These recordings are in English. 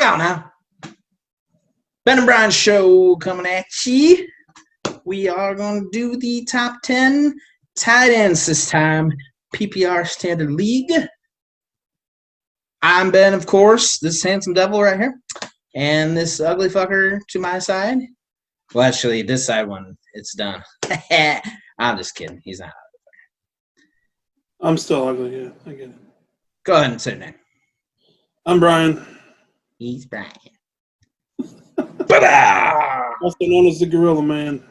Look out now. Ben and Bryan show coming at you. We are going to do the top 10 tight ends this time. PPR Standard League. I'm Ben, of course. This handsome devil right here. And this ugly fucker to my side. Well, actually, this side one, it's done. I'm just kidding. He's not. I'm still ugly, yeah. I get it. Go ahead and say your name. I'm Bryan. He's Bryan. Ba-da! Also known as the Gorilla Man.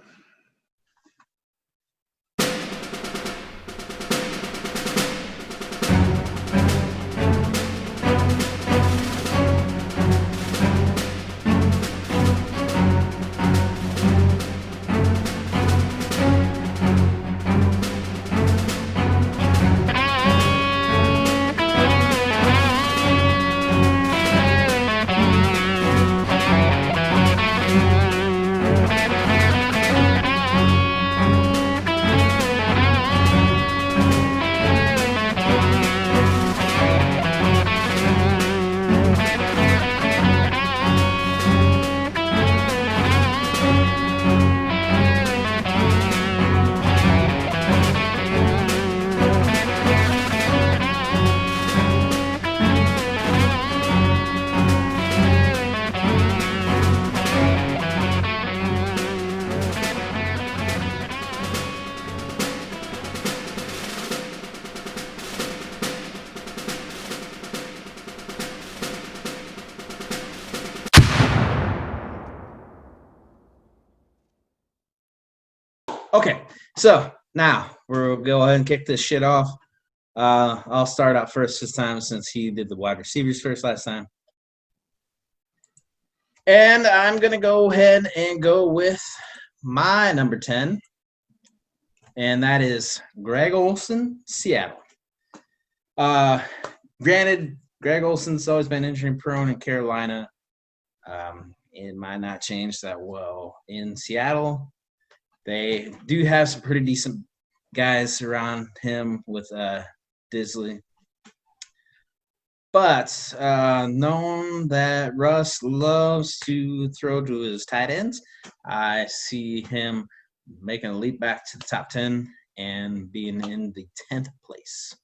Okay, so now we'll go ahead and kick this shit off. I'll start out first this time since he did the wide receivers first last time. And I'm going to go ahead and go with my number 10. And that is Greg Olsen, Seattle. Granted, Greg Olsen's always been injury prone in Carolina. It might not change that well in Seattle. They do have some pretty decent guys around him with Disley. But knowing that Russ loves to throw to his tight ends, I see him making a leap back to the top 10 and being in the 10th place.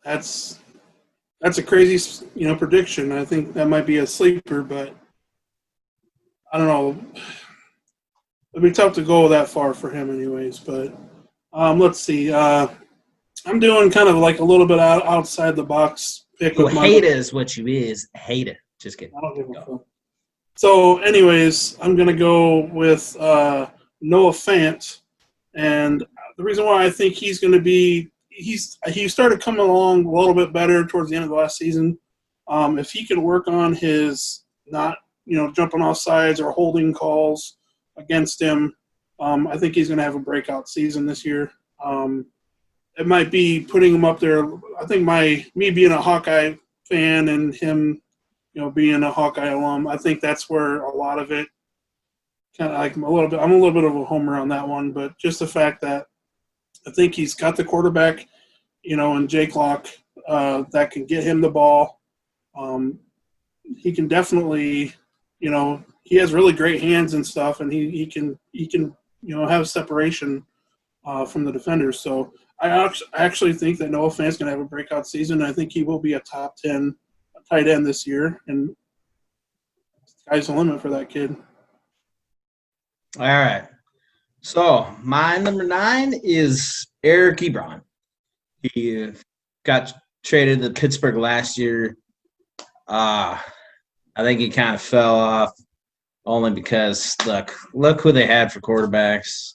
That's a crazy, prediction. I think that might be a sleeper, but I don't know. It'd be tough to go that far for him anyways, but let's see. I'm doing kind of like a little bit outside the box pick. Who hate is what you is. Hate it. Just kidding. I don't give a fuck. So anyways, I'm going to go with Noah Fant. And the reason why I think he's going to be – he started coming along a little bit better towards the end of the last season. If he can work on his not – jumping off sides or holding calls against him. I think he's going to have a breakout season this year. It might be putting him up there. I think me being a Hawkeye fan and him, being a Hawkeye alum, I think that's where a lot of it kind of like I'm a little bit of a homer on that one, but just the fact that I think he's got the quarterback, and Jake Locke that can get him the ball. He can definitely – he has really great hands and stuff, and he can have separation from the defenders. So I actually think that Noah Fant's going to have a breakout season. I think he will be a top 10 tight end this year, and sky's the limit for that kid. All right. So my number 9 is Eric Ebron. He got traded to Pittsburgh last year. I think he kind of fell off only because, look who they had for quarterbacks.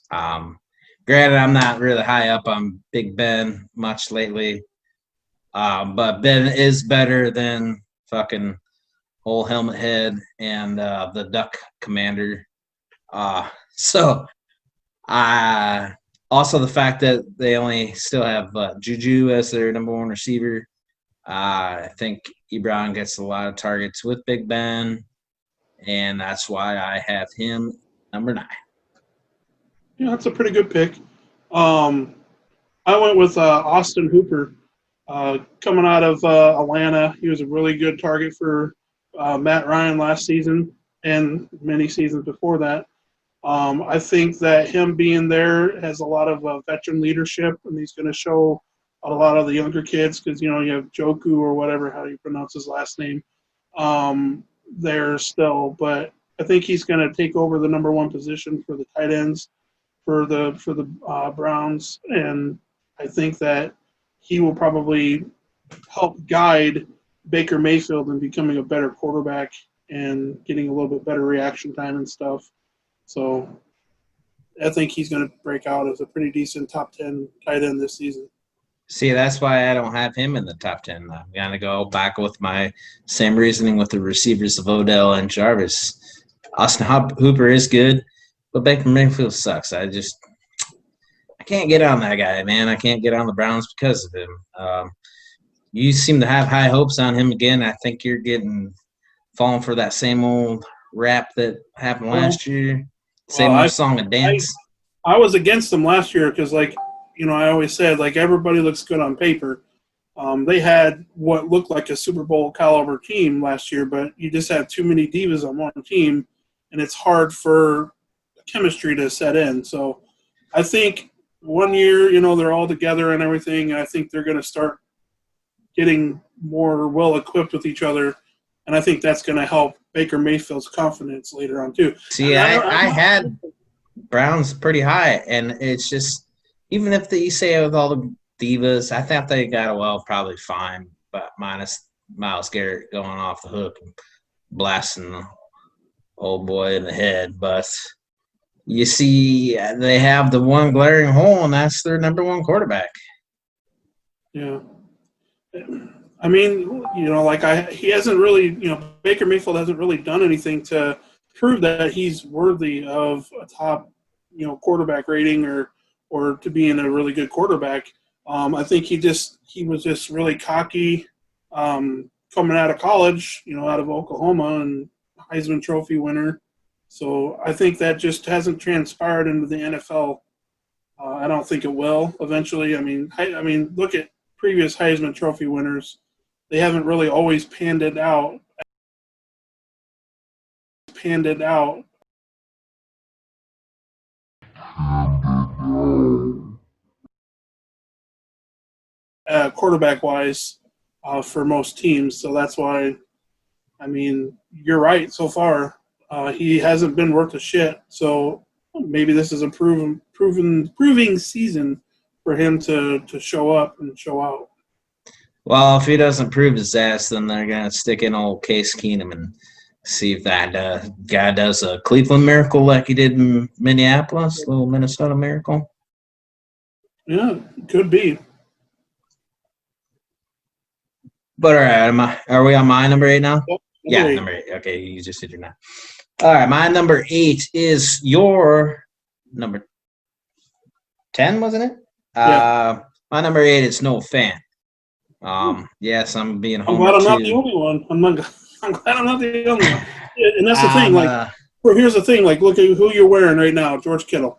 Granted, I'm not really high up on Big Ben much lately, but Ben is better than fucking old Helmet Head and the Duck Commander. Also the fact that they only still have Juju as their number 1 receiver. I think Ebron gets a lot of targets with Big Ben, and that's why I have him number 9. Yeah, that's a pretty good pick. I went with Austin Hooper. Coming out of Atlanta, he was a really good target for Matt Ryan last season and many seasons before that. I think that him being there has a lot of veteran leadership, and he's going to show a lot of the younger kids because, you have Joku or whatever, how you pronounce his last name, there still. But I think he's going to take over the number one position for the tight ends for the Browns, and I think that he will probably help guide Baker Mayfield in becoming a better quarterback and getting a little bit better reaction time and stuff. So I think he's going to break out as a pretty decent top 10 tight end this season. See, that's why I don't have him in the top 10. I'm going to go back with my same reasoning with the receivers of Odell and Jarvis. Austin Hooper is good, but Baker Mayfield sucks. I can't get on that guy, man. I can't get on the Browns because of him. You seem to have high hopes on him again. I think you're falling for that same old rap that happened last year. Same old song and dance. I was against them last year because, I always said, everybody looks good on paper. They had what looked like a Super Bowl caliber team last year, but you just have too many divas on one team, and it's hard for chemistry to set in. So I think one year, they're all together and everything, and I think they're going to start getting more well-equipped with each other, and I think that's going to help Baker Mayfield's confidence later on too. See, I had Browns pretty high, and it's just even if you say with all the divas, I thought they got probably fine, but minus Myles Garrett going off the hook and blasting the old boy in the head. But you see, they have the one glaring hole, and that's their number one quarterback. Yeah. I mean, he hasn't really, Baker Mayfield hasn't really done anything to prove that he's worthy of a top, quarterback rating or to being a really good quarterback. I think he was just really cocky coming out of college, out of Oklahoma and Heisman Trophy winner. So I think that just hasn't transpired into the NFL. I don't think it will eventually. I mean, look at previous Heisman Trophy winners. They haven't really always panned it out. Quarterback-wise for most teams. So that's why, you're right so far. He hasn't been worth a shit. So maybe this is a proving season for him to show up and show out. Well, if he doesn't prove his ass, then they're going to stick in old Case Keenum and see if that guy does a Cleveland miracle like he did in Minneapolis, a little Minnesota miracle. Yeah, could be. But all right, are we on my number 8 now? Yep, number 8. Okay, you just did your 9. All right, my number 8 is your number 10, wasn't it? Yeah. My number 8 is Noah Fant. Yes, I'm being homer. I'm glad I'm not the only one. I'm glad I'm not the only one. And that's the thing. Here's the thing. Look at who you're wearing right now, George Kittle.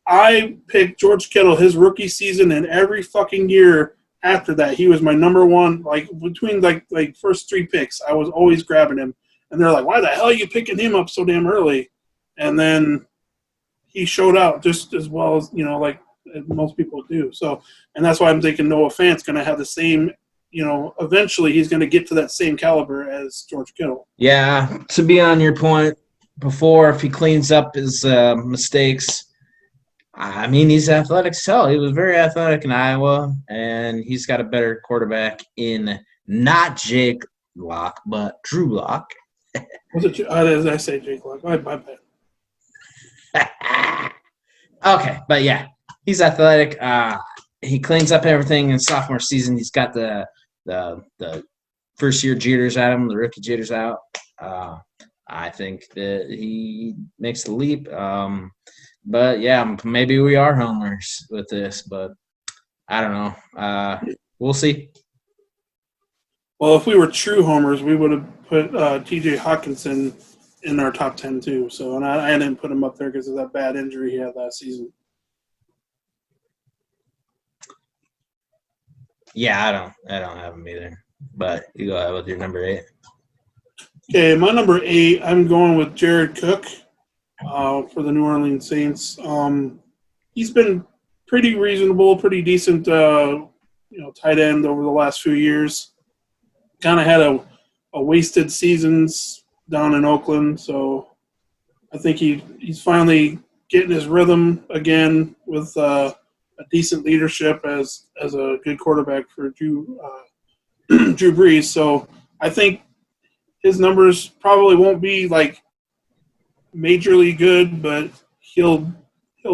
I picked George Kittle his rookie season, and every fucking year after that, he was my number one. Between first 3 picks, I was always grabbing him. And they're like, "Why the hell are you picking him up so damn early?" And then he showed out just as well as most people do. So, and that's why I'm thinking Noah Fant's going to have the same. Eventually he's going to get to that same caliber as George Kittle. Yeah, to be on your point before, if he cleans up his mistakes, he's athletic as hell. He was very athletic in Iowa, and he's got a better quarterback in not Jake Lock, but Drew Lock. Was it? Did I say Jake Lock? My bad. Okay, but yeah, he's athletic. He cleans up everything in sophomore season. He's got the first year jitters at him, the rookie jitters out. I think that he makes the leap. But yeah, maybe we are homers with this, but I don't know. We'll see. Well, if we were true homers, we would have put T.J. Hawkinson in our top 10 too. So, and I didn't put him up there because of that bad injury he had last season. Yeah, I don't have him either. But you go ahead with your number 8. Okay, my number 8, I'm going with Jared Cook for the New Orleans Saints. He's been pretty reasonable, pretty decent, tight end over the last few years. Kind of had a wasted seasons down in Oakland, so I think he's finally getting his rhythm again with a decent leadership as a good quarterback for Drew Brees. So I think his numbers probably won't be like majorly good, but he'll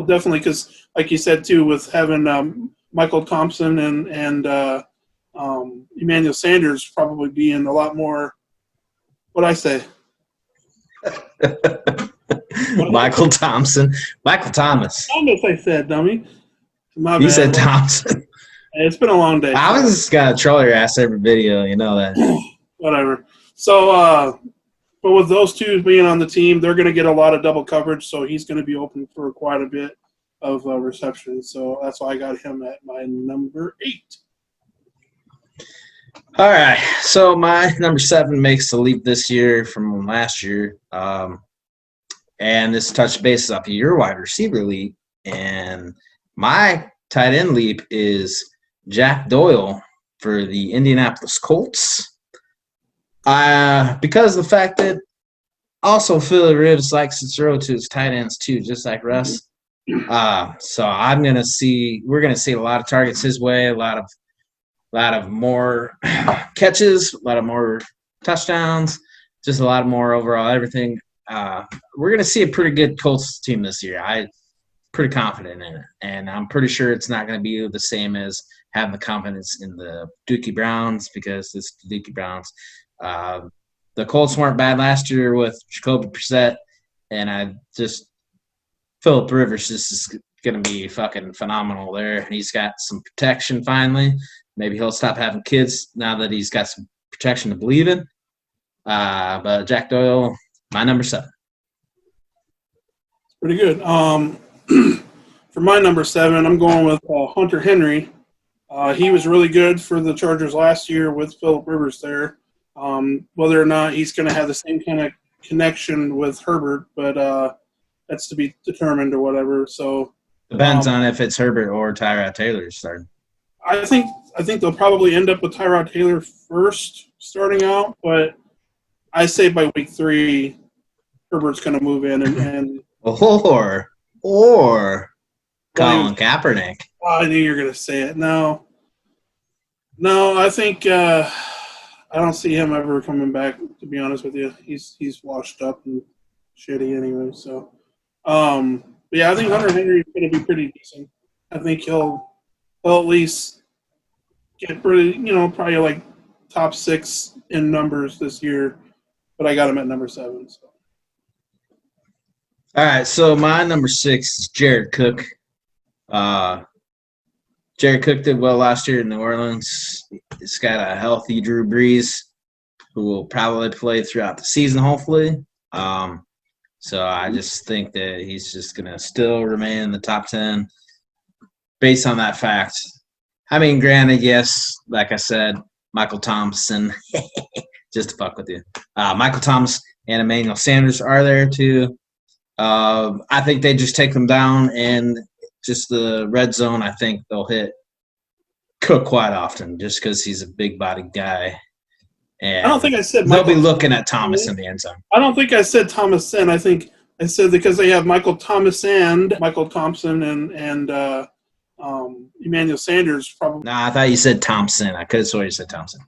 definitely, because like you said too, with having Michael Thompson and Emmanuel Sanders probably being a lot more. What I say? Michael Thompson. Michael Thomas. Thomas, I said, dummy. My You bad. said Thompson. It's been a long day. I was just gonna troll your ass every video, you know that. Whatever. So, but with those two being on the team, they're going to get a lot of double coverage, so he's going to be open for quite a bit of reception. So that's why I got him at my number 8. All right. So my number 7 makes the leap this year from last year. And this touch bases off of your wide receiver leap. And my tight end leap is Jack Doyle for the Indianapolis Colts. Because of the fact that also Philly Rivers likes to throw to his tight ends too, just like Russ. So we're gonna see a lot of targets his way, a lot of more catches, a lot of more touchdowns, just a lot more overall everything. We're gonna see a pretty good Colts team this year. I'm pretty confident in it, and I'm pretty sure it's not gonna be the same as having the confidence in the Dookie Browns, because it's the Dookie Browns. The Colts weren't bad last year with Jacoby Brissett, and Philip Rivers is going to be fucking phenomenal there. He's got some protection finally. Maybe he'll stop having kids now that he's got some protection to believe in. But Jack Doyle, my number 7. Pretty good. For my number 7, I'm going with Hunter Henry. He was really good for the Chargers last year with Philip Rivers there. Whether or not he's going to have the same kind of connection with Herbert, but that's to be determined or whatever. So Depends on if it's Herbert or Tyrod Taylor starting. I think they'll probably end up with Tyrod Taylor first starting out, but I say by week 3, Herbert's going to move in and or Colin Kaepernick. Oh, I knew you were going to say it. No, I think I don't see him ever coming back. To be honest with you, he's washed up and shitty anyway. So, but yeah, I think Hunter Henry is going to be pretty decent. I think he'll at least get pretty, probably like top 6 in numbers this year. But I got him at number 7. So. All right, so my number 6 is Jared Cook. Jared Cook did well last year in New Orleans. He's got a healthy Drew Brees, who will probably play throughout the season, hopefully. So I just think that he's just going to still remain in the top 10 based on that fact. I mean, granted, yes, like I said, Michael Thompson, just to fuck with you. Michael Thomas and Emmanuel Sanders are there too. I think they just take them down, and just the red zone, I think they'll hit Cook quite often just because he's a big-bodied guy. And I don't think I said they'll be looking at Thomas in the end zone. I don't think I said Thomas and I think I said because they have Michael Thomas and Michael Thompson and Emmanuel Sanders probably. Nah, I thought you said Thompson. I could have sworn you said Thompson.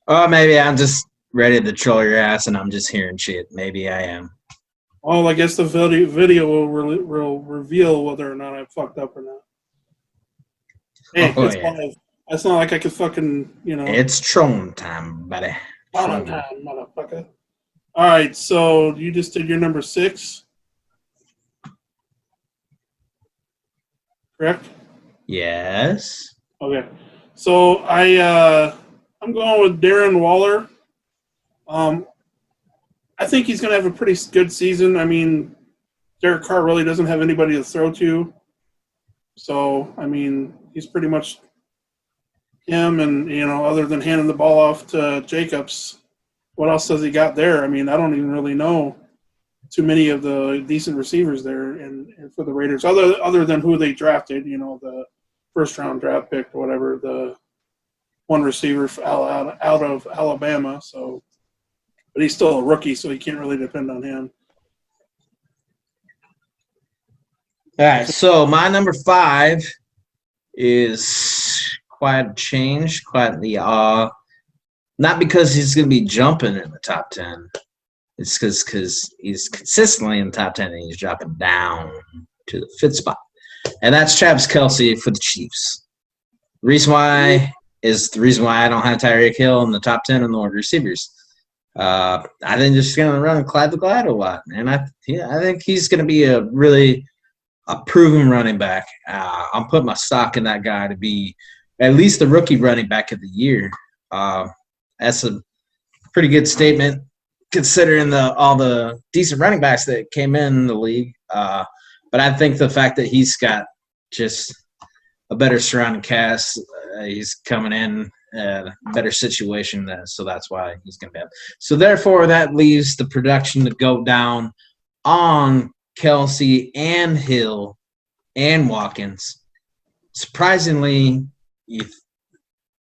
Oh, maybe I'm just ready to troll your ass and I'm just hearing shit. Maybe I am. Well, I guess the video will reveal whether or not I fucked up or not. Hey, it's live. It's not like I could fucking, It's trolling time, buddy. Trolling time, motherfucker. All right, so you just did your number 6, correct? Yes. Okay, so I'm going with Darren Waller. I think he's going to have a pretty good season. I mean, Derek Carr really doesn't have anybody to throw to. So, I mean, he's pretty much him, and other than handing the ball off to Jacobs, what else has he got there? I mean, I don't even really know too many of the decent receivers there, and for the Raiders, other than who they drafted, the first round draft pick or whatever, the one receiver out of Alabama. So, but he's still a rookie, so you can't really depend on him. All right, so my number 5 is quite a change, quite the not because he's going to be jumping in the top 10. It's because he's consistently in the top 10 and he's dropping down to the 5th spot. And that's Travis Kelce for the Chiefs. The reason why I don't have Tyreek Hill in the top 10 in the wide receivers. I think they're just going to run Clyde the Glide a lot. And I think he's going to be a proven running back. I'm putting my stock in that guy to be at least the rookie running back of the year. That's a pretty good statement considering all the decent running backs that came in the league. But I think the fact that he's got just a better surrounding cast, he's coming in a better situation, so that's why he's going to be. So therefore, that leaves the production to go down on Kelce and Hill and Watkins. Surprisingly,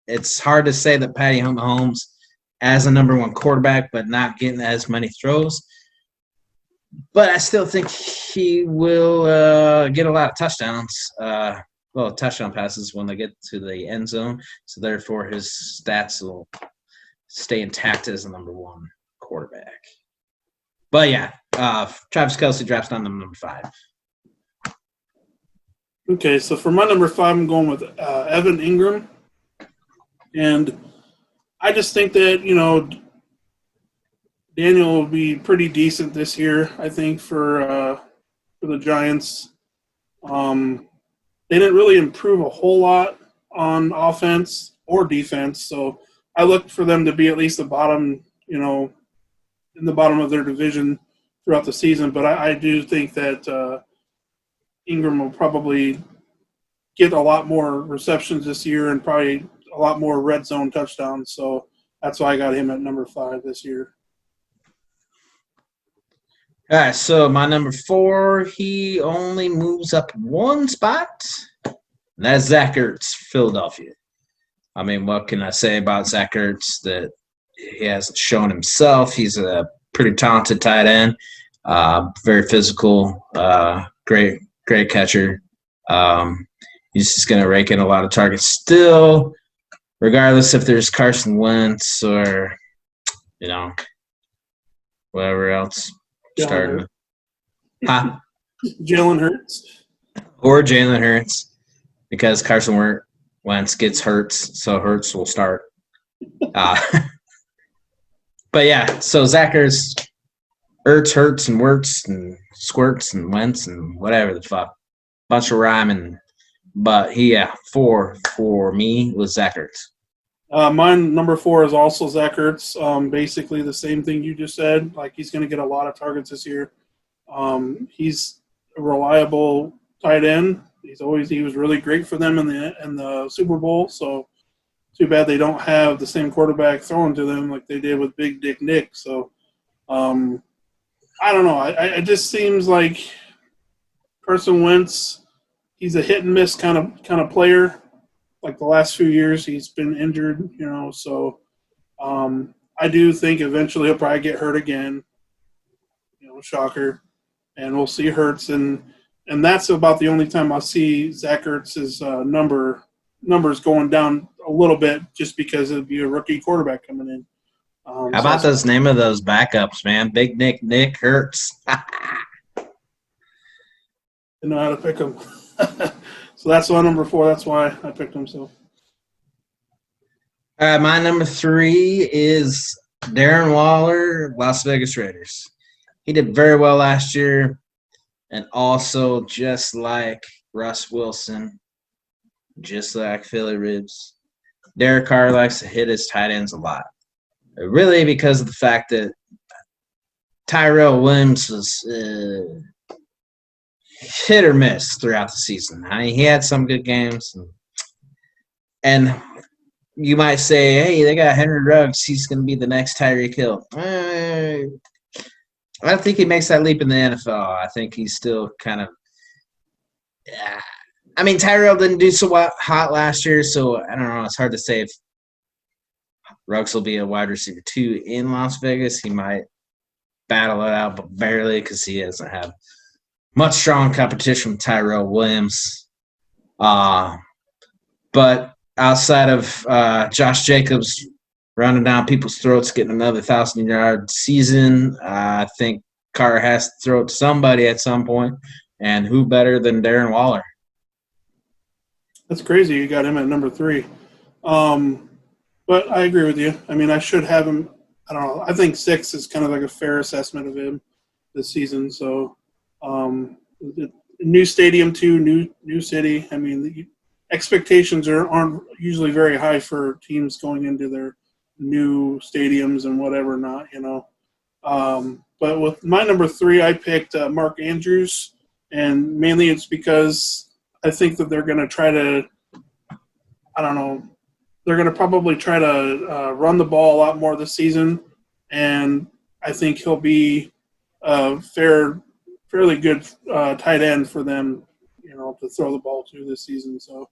it's hard to say that Patty Mahomes as a number 1 quarterback, but not getting as many throws. But I still think he will get a lot of touchdowns, touchdown passes when they get to the end zone. So therefore, his stats will stay intact as the number 1 quarterback. But yeah, Travis Kelce drops down to number 5. Okay, so for my number 5, I'm going with Evan Ingram. And I just think that, Daniel will be pretty decent this year, I think, for the Giants. They didn't really improve a whole lot on offense or defense, so I look for them to be at least the bottom, in the bottom of their division throughout the season. But I do think that Ingram will probably get a lot more receptions this year and probably a lot more red zone touchdowns. So that's why I got him at number 5 this year. All right, so my number 4, he only moves up 1 spot. And that's Zach Ertz, Philadelphia. I mean, what can I say about Zach Ertz that he hasn't shown himself? He's a pretty talented tight end, very physical, great catcher. He's just going to rake in a lot of targets still, regardless if there's Carson Wentz or, whatever else starting. Jalen Hurts. Or Jalen Hurts, because Carson Wentz gets Hurts, so Hurts will start. But yeah, so Zach Ertz, Hurts, and Wirtz, and Squirts, and Wentz, and whatever the fuck. Bunch of rhyming. But 4 for me was Zach Ertz. Mine, number 4, is also Zach Ertz. Basically the same thing you just said. Like, he's going to get a lot of targets this year. He's a reliable tight end. He was really great for them in the Super Bowl. So too bad they don't have the same quarterback throwing to them like they did with Big Dick Nick. So I don't know. It just seems like Carson Wentz, he's a hit and miss kind of player. Like the last few years, he's been injured, So I do think eventually he'll probably get hurt again. Shocker. And we'll see Hurts, and that's about the only time I'll see Zach Ertz's numbers going down a little bit, just because it'd be a rookie quarterback coming in. How about those name of those backups, man? Big Nick Hurts. Didn't know how to pick him. So that's my number 4. That's why I picked him. So. All right, my number 3 is Darren Waller, Las Vegas Raiders. He did very well last year, and also just like Russ Wilson, just like Philly Ribs, Derek Carr likes to hit his tight ends a lot. Really because of the fact that Tyrell Williams was hit or miss throughout the season. I mean, he had some good games, and you might say, hey, they got Henry Ruggs. He's going to be the next Tyreek Hill. I don't think he makes that leap in the NFL. I think he's still kind of I mean, Tyrell didn't do so hot last year, so I don't know. It's hard to say if Ruggs will be a wide receiver 2 in Las Vegas. He might battle it out, but barely because he doesn't have much strong competition with Tyrell Williams. But outside of Josh Jacobs running down people's throats, getting another 1,000-yard season, I think Carr has to throw it to somebody at some point, and who better than Darren Waller? That's crazy. You got him at number 3. But I agree with you. I mean, I should have him. I don't know. I think 6 is kind of like a fair assessment of him this season. So, new stadium too, new city. I mean, the expectations aren't usually very high for teams going into their new stadiums and whatever not. But with my number 3, I picked Mark Andrews, and mainly it's because I think that they're going to try to. I don't know. They're going to probably try to run the ball a lot more this season, and I think he'll be a fairly good tight end for them, to throw the ball to this season. So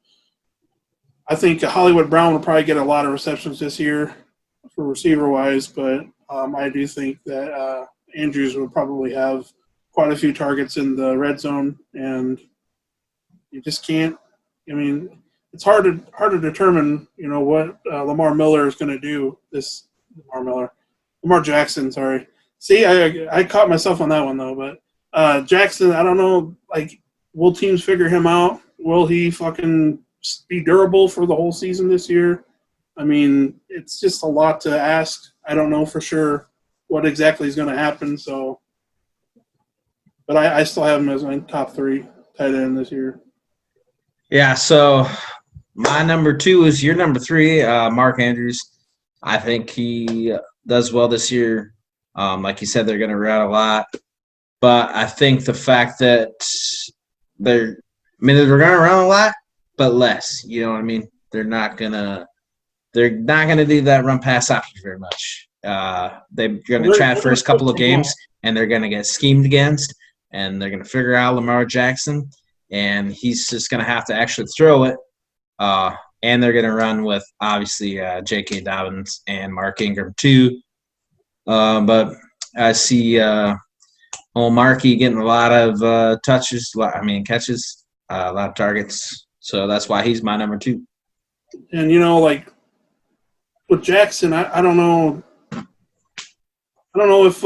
I think Hollywood Brown will probably get a lot of receptions this year for receiver-wise, but I do think that Andrews will probably have quite a few targets in the red zone, and you just can't – I mean – it's hard to determine, what Lamar Miller is going to do. Lamar Jackson. Sorry. See, I caught myself on that one though. But Jackson, I don't know. Like, will teams figure him out? Will he fucking be durable for the whole season this year? I mean, it's just a lot to ask. I don't know for sure what exactly is going to happen. So, but I still have him as my top 3 tight end this year. Yeah. So. My number 2 is your number 3, Mark Andrews. I think he does well this year. Like you said, they're going to run a lot. But I think the fact that they're going to run a lot, but less. You know what I mean? They're not going to do that run pass option very much. They're going to try first couple of games, and they're going to get schemed against, and they're going to figure out Lamar Jackson, and he's just going to have to actually throw it. And they're going to run with, obviously, J.K. Dobbins and Mark Ingram, too. But I see old Marky getting a lot of catches, a lot of targets. So that's why he's my number 2. And, with Jackson, I don't know. I don't know if,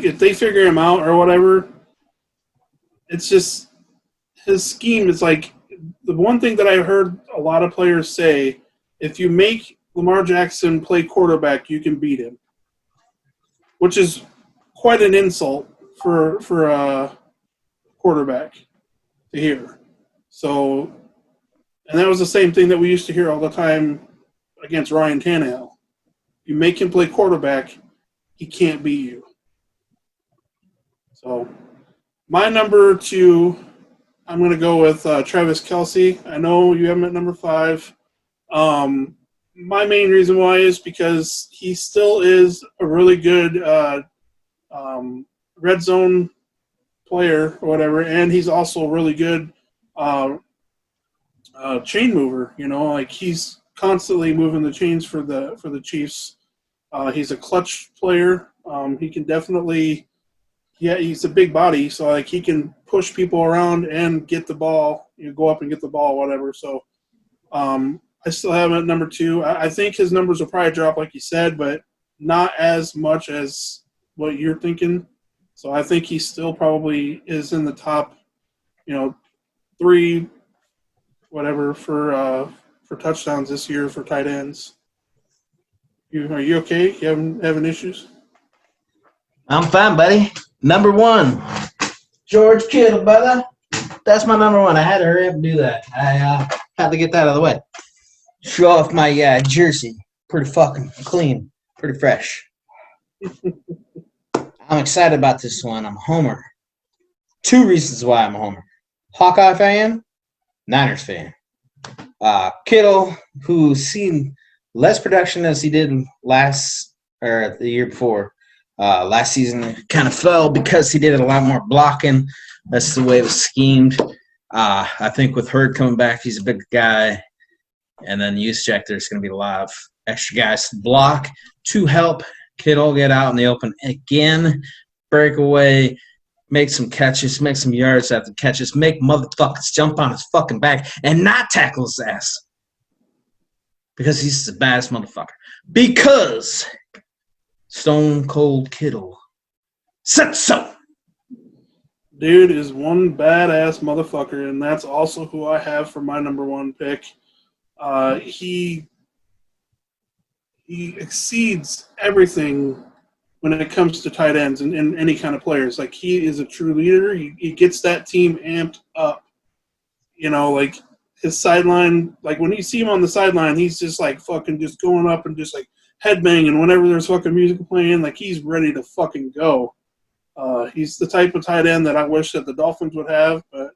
if they figure him out or whatever, it's just his scheme is like – the one thing that I heard a lot of players say, if you make Lamar Jackson play quarterback, you can beat him, which is quite an insult for a quarterback to hear. So, and that was the same thing that we used to hear all the time against Ryan Tannehill. You make him play quarterback, he can't beat you. So, my number 2. I'm going to go with Travis Kelce. I know you have him at number 5. My main reason why is because he still is a really good red zone player or whatever, and he's also a really good chain mover. He's constantly moving the chains for the Chiefs. He's a clutch player. He can definitely. Yeah, he's a big body, so he can push people around and get the ball. Go up and get the ball, whatever. So, I still have him at number 2. I think his numbers will probably drop, like you said, but not as much as what you're thinking. So I think he still probably is in the top, 3, whatever for touchdowns this year for tight ends. Are you okay? You having issues? I'm fine, buddy. Number 1, George Kittle, brother. That's my number 1. I had to hurry up and do that. I had to get that out of the way. Show off my jersey. Pretty fucking clean. Pretty fresh. I'm excited about this one. I'm a homer. 2 reasons why I'm a homer. Hawkeye fan, Niners fan. Kittle, who's seen less production as he did the year before. Last season kind of fell because he did a lot more blocking. That's the way it was schemed. I think with Hurd coming back, he's a big guy. And then Juszczyk, there's going to be a lot of extra guys to block to help Kittle get out in the open again, break away, make some catches, make some yards after catches, make motherfuckers jump on his fucking back and not tackle his ass. Because he's the baddest motherfucker. Because Stone Cold Kittle said so. Dude is one badass motherfucker, and that's also who I have for my number one pick. He exceeds everything when it comes to tight ends and any kind of players. Like, he is a true leader. He gets that team amped up. You know, like, his sideline, like, when you see him on the sideline, he's just, like, fucking just going up and just, like, headbanging whenever there's fucking music playing. Like, he's ready to fucking go. He's the type of tight end that I wish that the Dolphins would have, but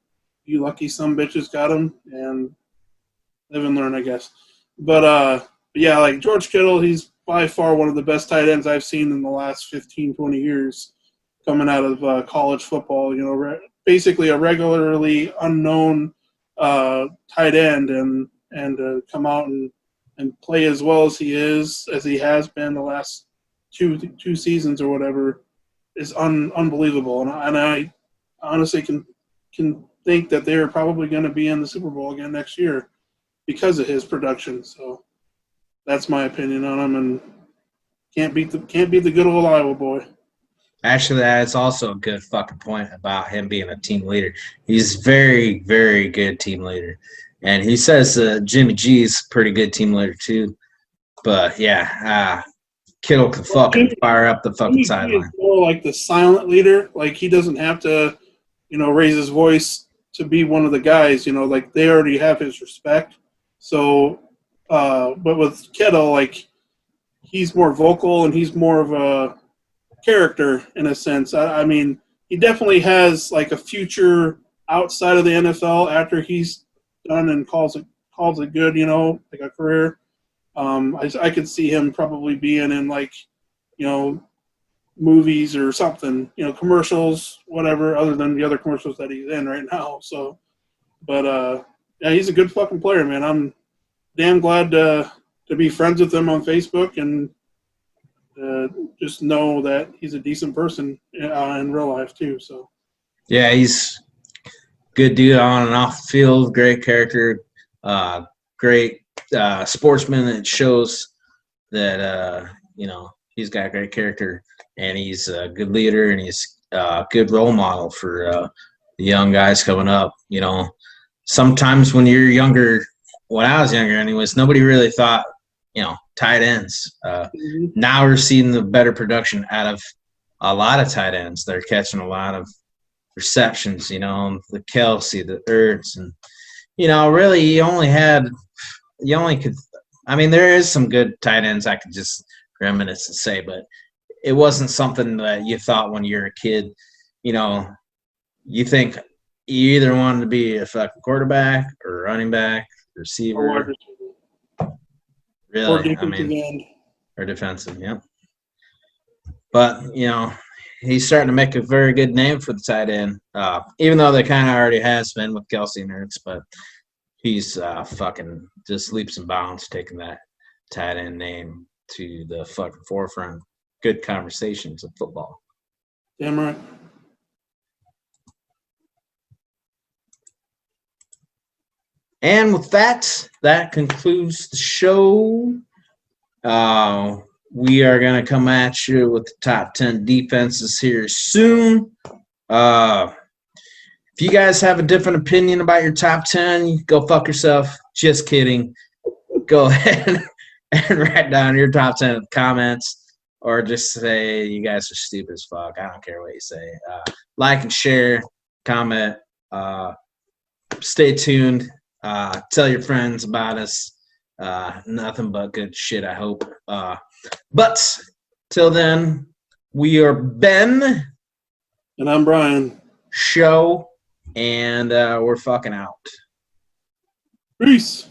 you lucky some bitches got him, and live and learn, I guess. But yeah, like George Kittle, he's by far one of the best tight ends I've seen in the last 15, 20 years coming out of college football. You know, basically a regularly unknown tight end, and come out and play as well as he has been the last two seasons or whatever is unbelievable. And I honestly can think that they're probably going to be in the Super Bowl again next year because of his production. So that's my opinion on him, and can't beat the good old Iowa boy. Actually, that's also a good fucking point about him being a team leader. He's very, very good team leader. And he says Jimmy G's a pretty good team leader too. But yeah, Kittle can fucking fire up the fucking sideline. More like the silent leader. Like, he doesn't have to, raise his voice to be one of the guys. Like, they already have his respect. So, but with Kittle, like, he's more vocal and he's more of a character in a sense. I mean, he definitely has like a future outside of the NFL after he's done and calls it good. Like a career. I could see him probably being in like, movies or something, commercials, whatever, other than the other commercials that he's in right now. So, but yeah, he's a good fucking player, man. I'm damn glad to be friends with him on Facebook and just know that he's a decent person in real life too. So, yeah, he's good dude on and off the field, great character, great sportsman that shows that he's got great character, and he's a good leader, and he's a good role model for the young guys coming up. Sometimes when you're younger, when I was younger anyways, nobody really thought tight ends. Now we're seeing the better production out of a lot of tight ends. They're catching a lot of receptions, the Kelsey, the Ertz, and really there is some good tight ends I could just reminisce and say, but it wasn't something that you thought when you were a kid. You think you either wanted to be a fucking quarterback or running back, receiver. Really, or defensive, yeah. But he's starting to make a very good name for the tight end. Even though they kind of already has been with Kelsey and Ertz, but he's fucking just leaps and bounds taking that tight end name to the fucking forefront. Good conversations of football. Damn right. And with that concludes the show. We are going to come at you with the top 10 defenses here soon. If you guys have a different opinion about your top 10, go fuck yourself. Just kidding. Go ahead and write down your top 10 in the comments, or just say you guys are stupid as fuck. I don't care what you say. Like and share, comment. Stay tuned. Tell your friends about us. Nothing but good shit, I hope. But till then, we are Ben. And I'm Bryan. Show and we're fucking out. Peace.